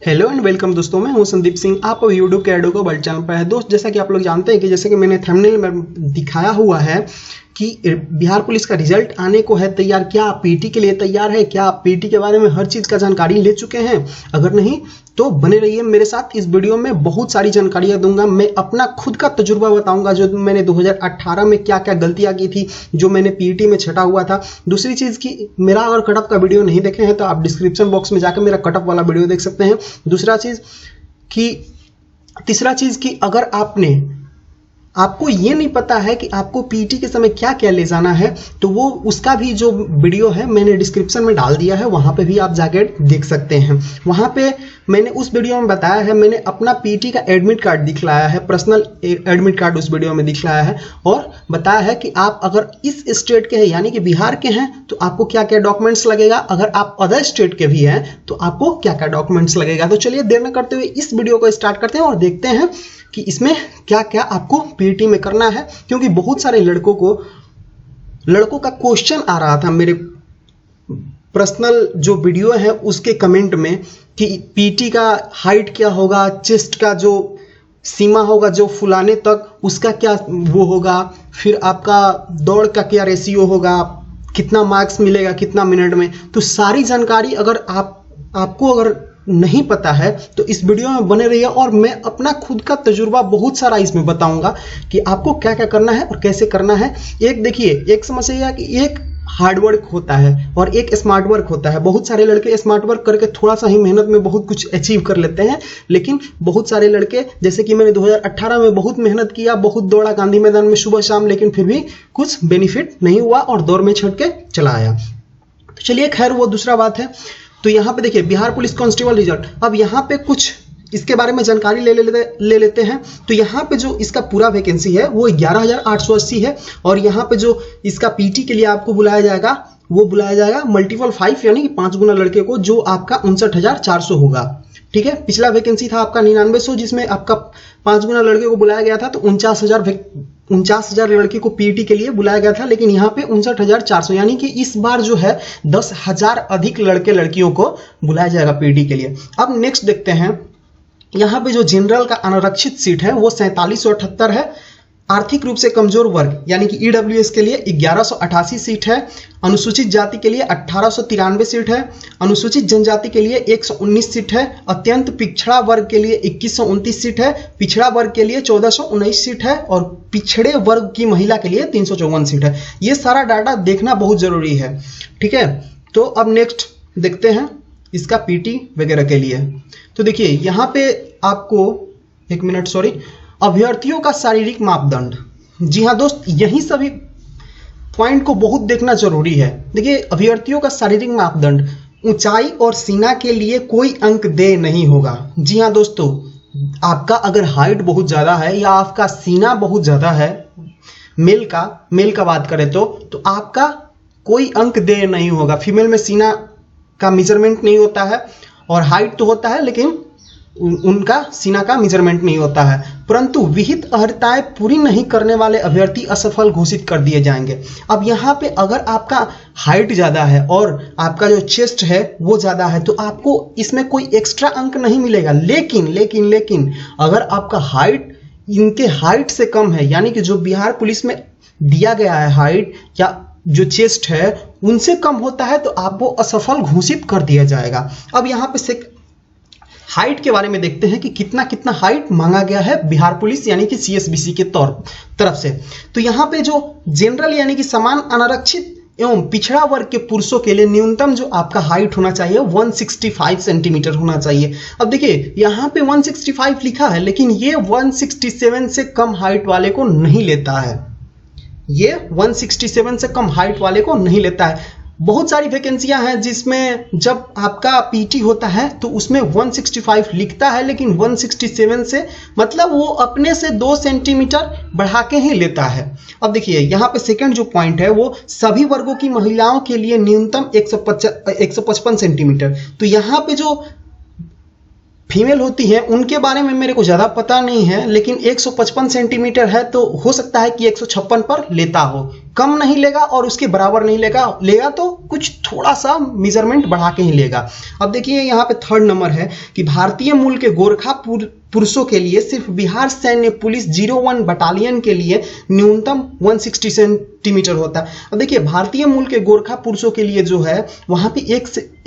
Hello and welcome दोस्तों, मैं हूं संदीप सिंह। आप यूट्यूब के एडोको वर्ल्ड चैनल पर है। दोस्त, जैसा कि आप लोग जानते हैं कि जैसे कि मैंने थंबनेल में दिखाया हुआ है कि बिहार पुलिस का रिजल्ट आने को है तैयार। क्या आप पीटी के लिए तैयार है? क्या आप पीटी के बारे में हर चीज़ का जानकारी ले चुके हैं? अगर नहीं तो बने रहिए मेरे साथ। इस वीडियो में बहुत सारी जानकारियां दूंगा। मैं अपना खुद का तजुर्बा बताऊंगा, जो मैंने 2018 में क्या क्या गलतियां की थी, जो मैंने पीटी में छटा हुआ था। दूसरी चीज़ की मेरा अगर कटअप का वीडियो नहीं देखे हैं तो आप डिस्क्रिप्शन बॉक्स में जाकर मेरा कटअप वाला वीडियो देख सकते हैं। तीसरा चीज़ की अगर आपको ये नहीं पता है कि आपको पीटी के समय क्या क्या ले जाना है, तो वो उसका भी जो वीडियो है मैंने डिस्क्रिप्शन में डाल दिया है, वहाँ पे भी आप जाके देख सकते हैं। वहाँ पे मैंने उस वीडियो में बताया है, मैंने अपना पीटी का एडमिट कार्ड दिखलाया है, पर्सनल एडमिट कार्ड उस वीडियो में दिखलाया है और बताया है कि आप अगर इस स्टेट के हैं यानी कि बिहार के हैं तो आपको क्या क्या डॉक्यूमेंट्स लगेगा, अगर आप अदर स्टेट के भी हैं तो आपको क्या क्या डॉक्यूमेंट्स लगेगा। तो चलिए देर न करते हुए इस वीडियो को स्टार्ट करते हैं और देखते हैं कि इसमें क्या क्या आपको पीटी में करना है। क्योंकि बहुत सारे लड़कों का क्वेश्चन आ रहा था मेरे पर्सनल जो वीडियो है उसके कमेंट में कि पीटी का हाइट क्या होगा, चेस्ट का जो सीमा होगा जो फुलाने तक उसका क्या वो होगा, फिर आपका दौड़ का क्या रेशियो होगा, कितना मार्क्स मिलेगा कितना मिनट में। तो सारी जानकारी अगर आपको अगर नहीं पता है तो इस वीडियो में बने रहिए और मैं अपना खुद का तजुर्बा बहुत सारा इसमें बताऊंगा कि आपको क्या क्या करना है और कैसे करना है। एक समस्या कि एक हार्ड वर्क होता है और एक स्मार्ट वर्क होता है। बहुत सारे लड़के स्मार्ट वर्क करके थोड़ा सा ही मेहनत में बहुत कुछ अचीव कर लेते हैं, लेकिन बहुत सारे लड़के जैसे कि मैंने 2018 में बहुत मेहनत किया, बहुत दौड़ा गांधी मैदान में सुबह शाम, लेकिन फिर भी कुछ बेनिफिट नहीं हुआ और दौड़ में छट के चला आया। तो चलिए खैर वो दूसरा बात है। तो यहाँ पे देखिए बिहार पुलिस कांस्टेबल रिजल्ट, अब यहाँ पे कुछ इसके बारे में जानकारी ले लेते हैं। तो यहाँ पे जो इसका पूरा वैकेंसी है वो 11,880 है और यहाँ पे जो इसका पीटी के लिए आपको बुलाया जाएगा मल्टीपल 5 यानी कि 5 गुना लड़के को, जो आपका 59,400 होगा। ठीक है, पिछला वैकेंसी था आपका 9900 जिसमें आपका 5 गुना लड़के को बुलाया गया था, तो 49,000 लड़के को पीटी के लिए बुलाया गया था, लेकिन यहाँ पे 59,400 यानी कि इस बार जो है 10,000 अधिक लड़के लड़कियों को बुलाया जाएगा पीटी के लिए। अब नेक्स्ट देखते हैं, यहाँ पे जो जनरल का अनारक्षित सीट है वो 4778 है। आर्थिक रूप से कमजोर वर्ग यानी कि ईडब्ल्यूएस के लिए 1188 सीट है। अनुसूचित जाति के लिए 1893 सीट है। अनुसूचित जनजाति के लिए 119 सीट है। अत्यंत पिछड़ा वर्ग के लिए 2129 सीट है। पिछड़ा वर्ग के लिए 1419 सीट है और पिछड़े वर्ग की महिला के लिए 354 सीट है। ये सारा डाटा देखना बहुत जरूरी है। ठीक है, तो अब नेक्स्ट देखते हैं इसका पीटी वगैरह के लिए। तो देखिए यहाँ पे आपको अभ्यर्थियों का शारीरिक मापदंड। जी हाँ दोस्त, यही सभी पॉइंट को बहुत देखना जरूरी है। देखिए अभ्यर्थियों का शारीरिक मापदंड, ऊंचाई और सीना के लिए कोई अंक देय नहीं होगा। जी हाँ दोस्तों, आपका अगर हाइट बहुत ज्यादा है या आपका सीना बहुत ज्यादा है, मेल का बात करें तो आपका कोई अंक देय नहीं होगा। फीमेल में सीना का मेजरमेंट नहीं होता है और हाइट तो होता है लेकिन उनका सीना का मेजरमेंट नहीं होता है। परंतु विहित अर्हताएं पूरी नहीं करने वाले अभ्यर्थी असफल घोषित कर दिए जाएंगे। अब यहाँ पे अगर आपका हाइट ज्यादा है और आपका जो चेस्ट है वो ज्यादा है तो आपको इसमें कोई एक्स्ट्रा अंक नहीं मिलेगा। लेकिन अगर आपका हाइट इनके हाइट से कम है, यानी कि जो बिहार पुलिस में दिया गया है हाइट या जो चेस्ट है उनसे कम होता है तो आपको असफल घोषित कर दिया जाएगा। अब यहाँ पे हाइट के बारे में देखते हैं कि कितना हाइट मांगा गया है बिहार पुलिस यानी कि सीएसबीसी के तरफ से। तो यहाँ पे जो जनरल यानी कि समान अनारक्षित एवं पिछड़ा वर्ग के पुरुषों के लिए न्यूनतम जो आपका हाइट होना चाहिए 165 सेंटीमीटर होना चाहिए। अब देखिए यहाँ पे 165 लिखा है लेकिन ये 167 से कम हाइट वाले को नहीं लेता है। ये 167 से कम हाइट वाले को नहीं लेता है। बहुत सारी वैकेंसियां हैं जिसमें जब आपका पीटी होता है तो उसमें 165 लिखता है लेकिन 167 से मतलब वो अपने से 2 सेंटीमीटर बढ़ा के ही लेता है। अब देखिए यहाँ पे सेकंड जो पॉइंट है वो सभी वर्गों की महिलाओं के लिए न्यूनतम 155 सेंटीमीटर। तो यहाँ पे जो फीमेल होती है उनके बारे में मेरे को ज़्यादा पता नहीं है, लेकिन 155 सेंटीमीटर है तो हो सकता है कि 156 पर लेता हो। कम नहीं लेगा और उसके बराबर नहीं लेगा तो कुछ थोड़ा सा मेजरमेंट बढ़ा के ही लेगा। अब देखिए यहाँ पे थर्ड नंबर है कि भारतीय मूल के गोरखा पुरुषों के लिए सिर्फ बिहार सैन्य पुलिस 01 बटालियन के लिए न्यूनतम 160 सेंटीमीटर होता है। अब देखिए भारतीय मूल के गोरखा पुरुषों के लिए जो है वहां पे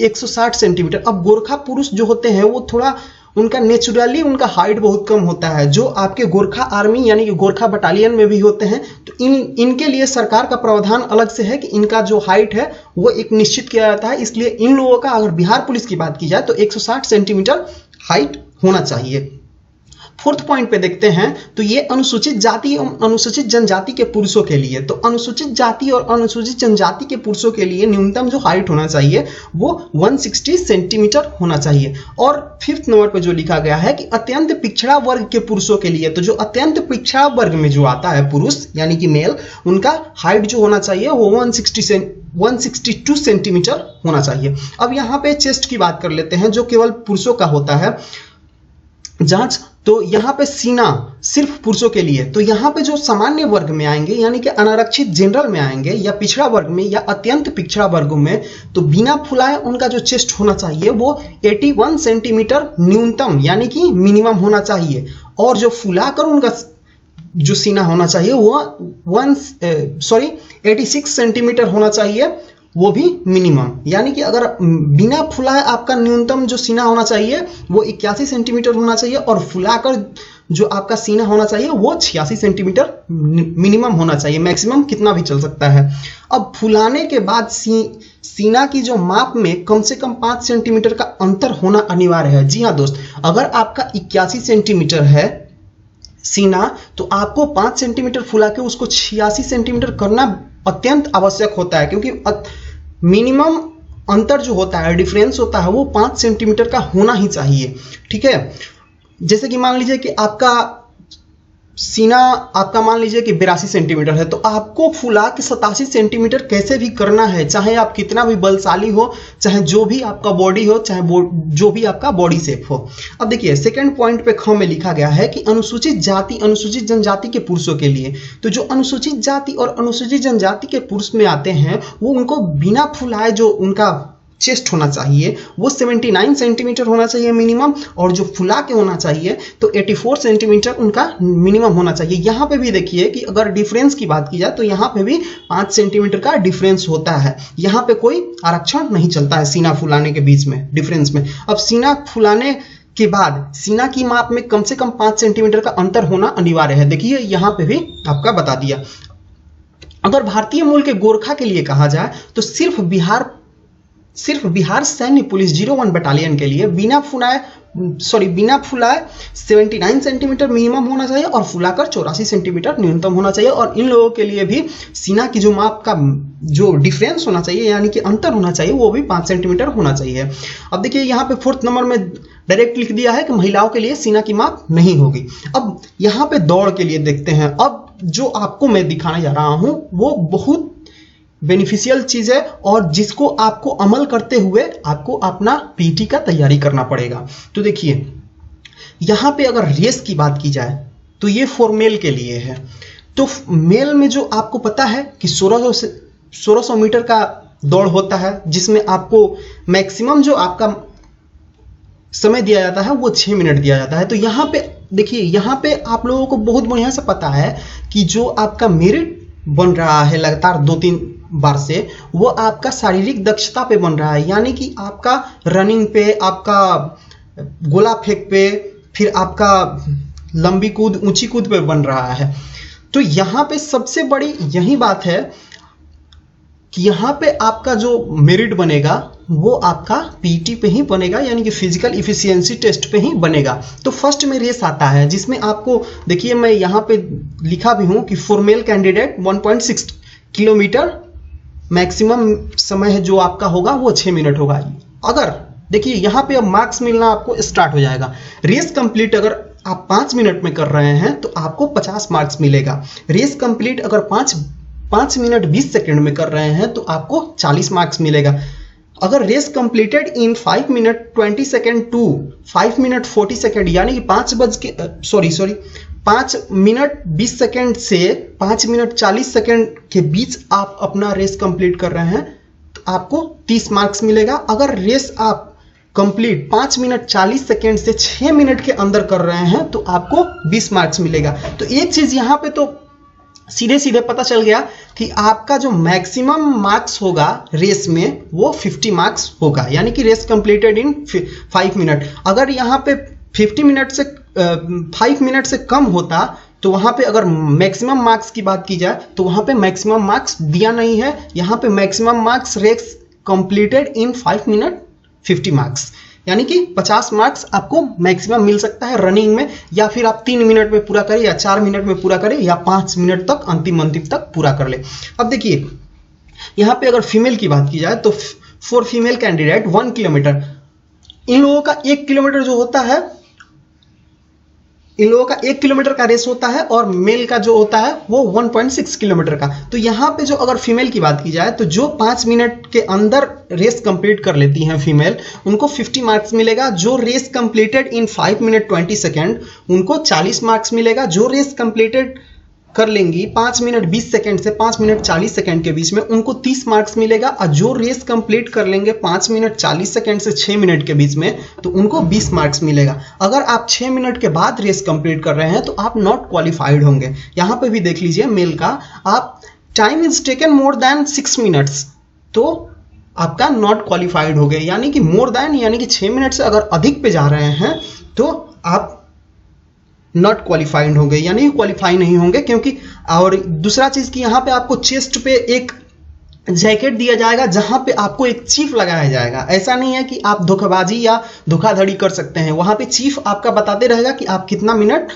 160 सेंटीमीटर। अब गोरखा पुरुष जो होते हैं वो थोड़ा उनका नेचुरली उनका हाइट बहुत कम होता है, जो आपके गोरखा आर्मी यानी कि गोरखा बटालियन में भी होते हैं। तो इनके लिए सरकार का प्रावधान अलग से है कि इनका जो हाइट है वो एक निश्चित किया जाता है। इसलिए इन लोगों का अगर बिहार पुलिस की बात की जाए तो 160 सेंटीमीटर हाइट होना चाहिए। फोर्थ पॉइंट पे देखते हैं तो ये अनुसूचित जाति एवं अनुसूचित जनजाति के पुरुषों के लिए, तो अनुसूचित जाति और अनुसूचित जनजाति के पुरुषों के लिए न्यूनतम जो हाइट होना चाहिए वो 160 सेंटीमीटर होना चाहिए। और फिफ्थ नंबर पे जो लिखा गया है कि अत्यंत पिछड़ा वर्ग के पुरुषों के लिए, तो जो अत्यंत पिछड़ा वर्ग में जो आता है पुरुष यानी कि मेल, उनका हाइट जो होना चाहिए वो 162 सेंटीमीटर होना चाहिए। अब यहाँ पे चेस्ट की बात कर लेते हैं जो केवल पुरुषों का होता है जांच। तो यहाँ पे सीना सिर्फ पुरुषों के लिए, तो यहाँ पे जो सामान्य वर्ग में आएंगे यानी कि अनारक्षित जनरल में आएंगे या पिछड़ा वर्ग में या अत्यंत पिछड़ा वर्गों में, तो बिना फुलाए उनका जो चेस्ट होना चाहिए वो 81 सेंटीमीटर न्यूनतम यानी कि मिनिमम होना चाहिए। और जो फुलाकर उनका जो सीना होना चाहिए वो 86 सेंटीमीटर होना चाहिए, वो भी मिनिमम। यानी कि अगर बिना फुलाए आपका न्यूनतम जो सीना होना चाहिए वो 81 सेंटीमीटर होना चाहिए और फुलाकर जो आपका सीना होना चाहिए वो 86 सेंटीमीटर मिनिमम होना चाहिए। मैक्सिमम कितना भी चल सकता है। अब फुलाने के बाद सीना की जो माप में कम से कम 5 सेंटीमीटर का अंतर होना अनिवार्य है। जी हाँ दोस्त, अगर आपका 81 सेंटीमीटर है सीना तो आपको 5 सेंटीमीटर फुला के उसको 86 सेंटीमीटर करना अत्यंत आवश्यक होता है, क्योंकि मिनिमम अंतर जो होता है, डिफरेंस होता है, वो 5 सेंटीमीटर का होना ही चाहिए। ठीक है, जैसे कि मान लीजिए कि आपका सीना आपका मान लीजिए कि 82 सेंटीमीटर है, तो आपको फुला के 87 सेंटीमीटर कैसे भी करना है, चाहे आप कितना भी बलशाली हो, चाहे जो भी आपका बॉडी हो, चाहे जो भी आपका बॉडी शेप हो। अब देखिए सेकंड पॉइंट पे ख में लिखा गया है कि अनुसूचित जाति अनुसूचित जनजाति के पुरुषों के लिए, तो जो अनुसूचित जाति और अनुसूचित जनजाति के पुरुष में आते हैं वो उनको बिना फुलाए जो उनका चेस्ट होना चाहिए वो 79 सेंटीमीटर होना चाहिए मिनिमम, और जो फुला के होना चाहिए तो 84 सेंटीमीटर उनका मिनिमम होना चाहिए। यहाँ पे भी देखिए कि अगर डिफरेंस की बात की जाए तो यहाँ पे भी 5 सेंटीमीटर का डिफरेंस होता है। यहाँ पे कोई आरक्षण नहीं चलता है सीना फुलाने के बीच में डिफरेंस में। अब सीना फुलाने के बाद सीना की माप में कम से कम 5 सेंटीमीटर का अंतर होना अनिवार्य है। देखिए यहाँ पे भी आपका बता दिया। अगर भारतीय मूल के गोरखा के लिए कहा जाए तो सिर्फ बिहार सैन्य पुलिस 01 बटालियन के लिए बिना फुलाए 79 सेंटीमीटर मिनिमम होना चाहिए और फुलाकर 84 सेंटीमीटर न्यूनतम होना चाहिए। और इन लोगों के लिए भी सीना की जो माप का जो डिफरेंस होना चाहिए यानी कि अंतर होना चाहिए वो भी 5 सेंटीमीटर होना चाहिए। अब देखिए यहाँ पे फोर्थ नंबर में डायरेक्ट लिख दिया है कि महिलाओं के लिए सीना की माप नहीं होगी। अब यहाँ पे दौड़ के लिए देखते हैं। अब जो आपको मैं दिखाने जा रहा हूँ वो बहुत बेनिफिशियल चीज है और जिसको आपको अमल करते हुए आपको अपना पीटी का तैयारी करना पड़ेगा। तो देखिए यहां पे अगर रेस की बात की जाए तो ये फॉर मेल के लिए है। तो मेल में जो आपको पता है कि 1600 मीटर का दौड़ होता है जिसमें आपको मैक्सिमम जो आपका समय दिया जाता है वो 6 मिनट दिया जाता है। तो यहाँ पे देखिए यहाँ पे आप लोगों को बहुत बढ़िया से पता है कि जो आपका मेरिट बन रहा है लगातार 2-3 बार से वो आपका शारीरिक दक्षता पे बन रहा है, यानी कि आपका रनिंग पे, आपका गोला फेंक पे, फिर आपका लंबी कूद ऊंची कूद पे बन रहा है। तो यहाँ पे सबसे बड़ी यही बात है कि यहाँ पे आपका जो मेरिट बनेगा वो आपका पीटी पे ही बनेगा, यानी कि फिजिकल इफिशियंसी टेस्ट पे ही बनेगा। तो फर्स्ट में रेस आता है जिसमें आपको देखिए मैं यहाँ पे लिखा भी हूँ कि for male candidate 1.6 kilometre maximum समय जो आपका होगा वो 6 मिनट होगा। अगर देखिए यहाँ पे अब मार्क्स मिलना आपको स्टार्ट हो जाएगा। रेस कंप्लीट अगर आप 5 मिनट में कर रहे हैं तो आपको 50 मार्क्स मिलेगा। रेस कंप्लीट अगर 5 मिनट 20 सेकंड में कर रहे हैं तो आपको 40 मार्क्स मिलेगा। अगर race completed in 5 minute 20 second to 5 minute 40 second यानी कि 5 मिनट 20 सेकेंड से 5 मिनट 40 सेकेंड के बीच आप अपना रेस कंप्लीट कर रहे हैं तो आपको 30 मार्क्स मिलेगा। अगर रेस आप कंप्लीट 5 मिनट 40 सेकेंड से 6 मिनट के अंदर कर रहे हैं तो आपको 20 मार्क्स मिलेगा। तो एक चीज यहाँ पे तो सीधे सीधे पता चल गया कि आपका जो मैक्सिमम मार्क्स होगा रेस में वो 50 मार्क्स होगा, यानी कि रेस कंप्लीटेड इन 5 मिनट। अगर यहाँ पे 50 मिनट से 5 मिनट से कम होता तो वहाँ पे अगर मैक्सिमम मार्क्स की बात की जाए तो वहाँ पे मैक्सिमम मार्क्स दिया नहीं है। यहाँ पे maximum marks race completed in 5 minute 50 marks, यानी कि 50 मार्क्स आपको मैक्सिमम मिल सकता है रनिंग में, या फिर आप 3 मिनट में पूरा करें या 4 मिनट में पूरा करें या 5 मिनट तक अंतिम तक पूरा कर ले। अब देखिए यहाँ पे अगर फीमेल की बात की जाए तो फॉर फीमेल कैंडिडेट 1 किलोमीटर, इन लोगों का 1 किलोमीटर जो होता है, इन लोगों का 1 किलोमीटर का रेस होता है और मेल का जो होता है वो 1.6 किलोमीटर का। तो यहाँ पे जो अगर फीमेल की बात की जाए तो जो 5 मिनट के अंदर रेस कंप्लीट कर लेती हैं फीमेल, उनको 50 मार्क्स मिलेगा। जो race completed in 5 minute 20 second उनको 40 मार्क्स मिलेगा। जो रेस कंप्लीटेड कर लेंगी 5 मिनट 20 सेकेंड से 5 मिनट 40 सेकेंड के बीच में उनको 30 मार्क्स मिलेगा। और जो रेस कंप्लीट कर लेंगे 5 मिनट 40 सेकेंड से 6 मिनट के बीच में तो उनको 20 मार्क्स मिलेगा। अगर आप 6 मिनट के बाद रेस कंप्लीट कर रहे हैं तो आप नॉट क्वालिफाइड होंगे। यहाँ पे भी देख लीजिए मेल का, आप time is taken more than 6 minutes तो आपका नॉट क्वालिफाइड हो गए, यानी कि मोर देन यानी कि 6 मिनट से अगर अधिक पे जा रहे हैं तो आप नॉट क्वालिफाइड होंगे, यानी क्वालिफाई नहीं होंगे। क्योंकि और दूसरा चीज कि यहाँ पे आपको चेस्ट पे एक जैकेट दिया जाएगा जहां पे आपको एक चीफ लगाया जाएगा। ऐसा नहीं है कि आप धोखाबाजी या धोखाधड़ी कर सकते हैं, वहां पे चीफ आपका बताते रहेगा कि आप कितना मिनट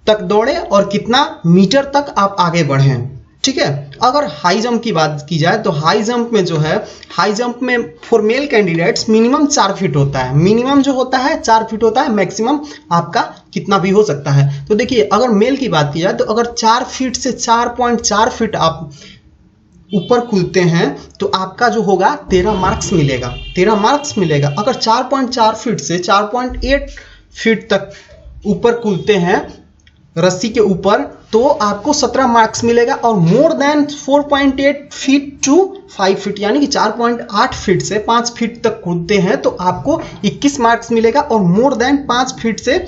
तक दौड़े और कितना मीटर तक आप आगे बढ़े, ठीक है। अगर हाई जंप की बात की जाए तो हाई जंप में जो है, हाई जंप में for male candidates minimum 4 feet होता है। मिनिमम जो होता है 4 फीट होता है, मैक्सिमम आपका कितना भी हो सकता है। तो देखिए अगर मेल की बात की जाए तो अगर 4 फीट से 4.4 फीट आप ऊपर कूदते हैं तो आपका जो होगा 13 मार्क्स मिलेगा, 13 मार्क्स मिलेगा। अगर 4.4 फीट से 4.8 फीट तक ऊपर कूदते हैं रस्सी के ऊपर तो आपको 17 मार्क्स मिलेगा। और more than 4.8 feet to 5 feet यानी कि 4.8 फीट से 5 फीट तक कूदते हैं तो आपको 21 मार्क्स मिलेगा। और मोर देन 5 फीट से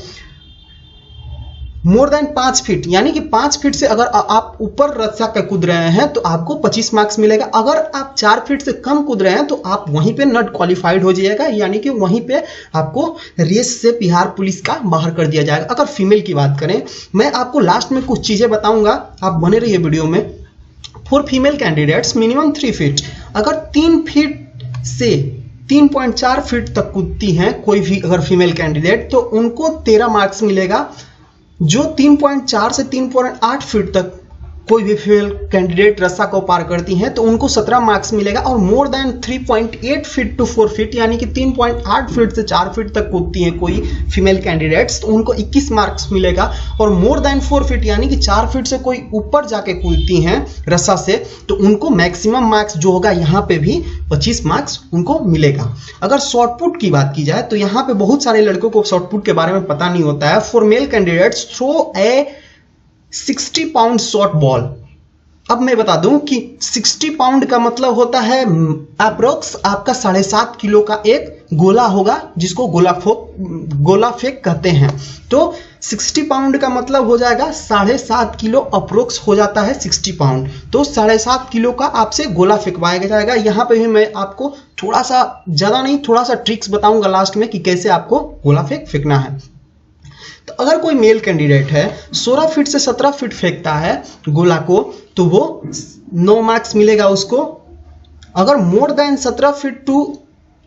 मोर देन 5 फीट यानी कि 5 फीट से अगर आप ऊपर रस्सा का कूद रहे हैं तो आपको 25 मार्क्स मिलेगा। अगर आप 4 फीट से कम कूद रहे हैं तो आप वहीं पे नॉट क्वालिफाइड हो जाइएगा, यानी कि वहीं पे आपको रेस से बिहार पुलिस का बाहर कर दिया जाएगा। अगर फीमेल की बात करें, मैं आपको लास्ट में कुछ चीजें बताऊंगा, आप बने रहिए वीडियो में। For female candidates minimum 3 feet, अगर 3 फीट से 3.4 फीट तक कूदती हैं कोई भी अगर फीमेल कैंडिडेट तो उनको 13 मार्क्स मिलेगा। जो 3.4 से 3.8 फीट तक कोई भी फीमेल कैंडिडेट रस्सा को पार करती हैं तो उनको 17 मार्क्स मिलेगा। और more than 3.8 feet to 4 feet यानी कि 3.8 फीट से 4 फीट तक कूदती हैं कोई फीमेल कैंडिडेट्स तो उनको 21 मार्क्स मिलेगा। और मोर देन 4 फीट यानी कि 4 फीट से कोई ऊपर जाके कूदती हैं रस्सा से तो उनको मैक्सिमम मार्क्स जो होगा यहाँ पे भी 25 मार्क्स उनको मिलेगा। अगर शॉर्टपुट की बात की जाए तो यहाँ पे बहुत सारे लड़कों को शॉर्टपुट के बारे में पता नहीं होता है। For male candidates throw a 60 pound short ball. अब मैं बता दूं कि 60 पाउंड का मतलब होता है अप्रोक्स आपका 7.5 किलो का एक गोला होगा जिसको गोला फेंक कहते हैं। तो 60 पाउंड का मतलब हो जाएगा 7.5 किलो अप्रोक्स हो जाता है 60 पाउंड। तो 7.5 किलो का आपसे गोला फेंकवाया जाएगा। यहाँ पे भी मैं आपको थोड़ा सा ज्यादा नहीं थोड़ा सा ट्रिक्स बताऊंगा लास्ट में कि कैसे आपको गोला फेंकना है। तो अगर कोई मेल कैंडिडेट है 16 फीट से 17 फीट फेंकता है गोला को तो वो 9 मार्क्स मिलेगा उसको। अगर more than 17 feet to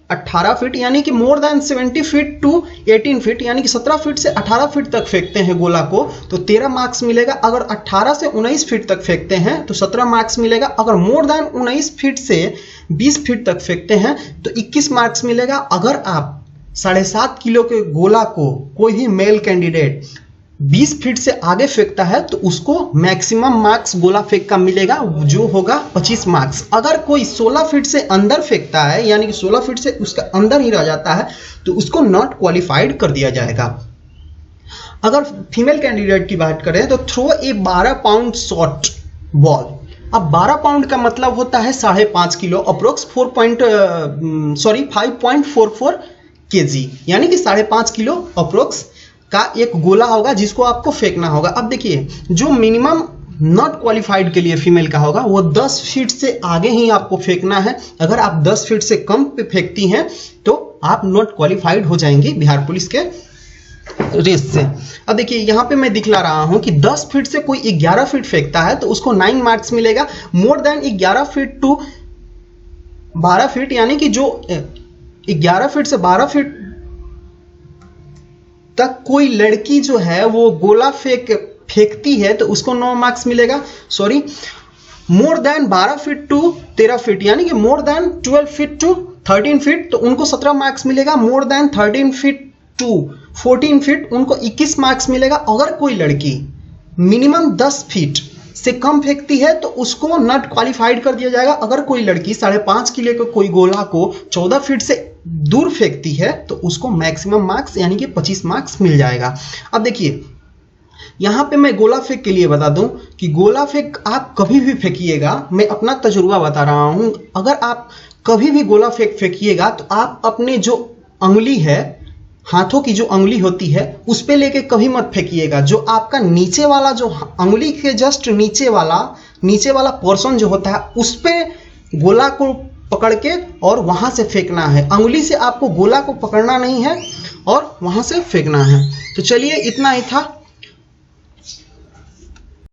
18 feet यानी कि more than 70 feet to 18 feet यानी कि 17 फीट से 18 फीट तक फेंकते हैं गोला को तो 13 मार्क्स मिलेगा। अगर 18 से 19 फीट तक फेंकते हैं तो 17 मार्क्स मिलेगा। अगर मोर देन 19 फीट से 20 फीट तक फेंकते हैं तो 21 मार्क्स मिलेगा। अगर आप 7.5 किलो के गोला को कोई भी मेल कैंडिडेट 20 फीट से आगे फेंकता है तो उसको मैक्सिमम मार्क्स गोला फेंक का मिलेगा जो होगा 25 मार्क्स। अगर कोई 16 फीट से अंदर फेंकता है यानी कि 16 फीट से उसका अंदर ही रह जाता है तो उसको नॉट क्वालिफाइड कर दिया जाएगा। अगर फीमेल कैंडिडेट की बात करें तो थ्रो ए 12 पाउंड शॉर्ट बॉल। अब 12 पाउंड का मतलब होता है 5.5 किलो, अप्रोक्स 5.44 केजी, यानी कि 5.5 किलो अप्रोक्स का एक गोला होगा जिसको आपको फेंकना होगा। अब देखिए जो मिनिमम नॉट क्वालिफाइड के लिए फीमेल का होगा वो 10 फीट से आगे ही आपको फेंकना है। अगर आप 10 फीट से कम पे फेंकती हैं तो आप नॉट क्वालिफाइड हो जाएंगी बिहार पुलिस के रेस से। अब देखिए यहाँ पे मैं दिखला रहा हूँ कि 10 फीट से कोई 11 फीट फेंकता है तो उसको 9 मार्क्स मिलेगा। More than 11 feet to 12 feet, यानी कि जो 11 फीट से 12 फीट तक कोई लड़की जो है वो गोला फेंकती है तो उसको 9 मार्क्स मिलेगा। Sorry, more than 12 feet to 13 feet, यानी कि more than 12 feet to 13 feet तो उनको 17 मार्क्स मिलेगा। More than 13 feet to 14 feet उनको 21 मार्क्स मिलेगा। अगर कोई लड़की मिनिमम 10 फीट से कम फेंकती है तो उसको नॉट क्वालिफाइड कर दिया जाएगा। अगर कोई लड़की 5.5 किलो के कोई गोला को 14 फीट से दूर फेंकती है तो उसको मैक्सिमम मार्क्स यानी कि 25 मार्क्स मिल जाएगा। अब देखिए यहाँ पे मैं गोला फेंक के लिए बता दूं कि गोला फेंक आप कभी भी फेंकिएगा, मैं अपना तजुर्बा बता रहा हूं, अगर आप कभी भी गोला फेंकिएगा तो आप अपने जो अंगुली है, हाथों की जो अंगुली होती है उस पे लेके कभी मत फेंकिएगा। जो आपका नीचे वाला जो अंगुली के जस्ट नीचे वाला पोर्शन जो होता है उस पे गोला को पकड़ के और वहां से फेंकना है। अंगुली से आपको गोला को पकड़ना नहीं है और वहां से फेंकना है। तो चलिए इतना ही था।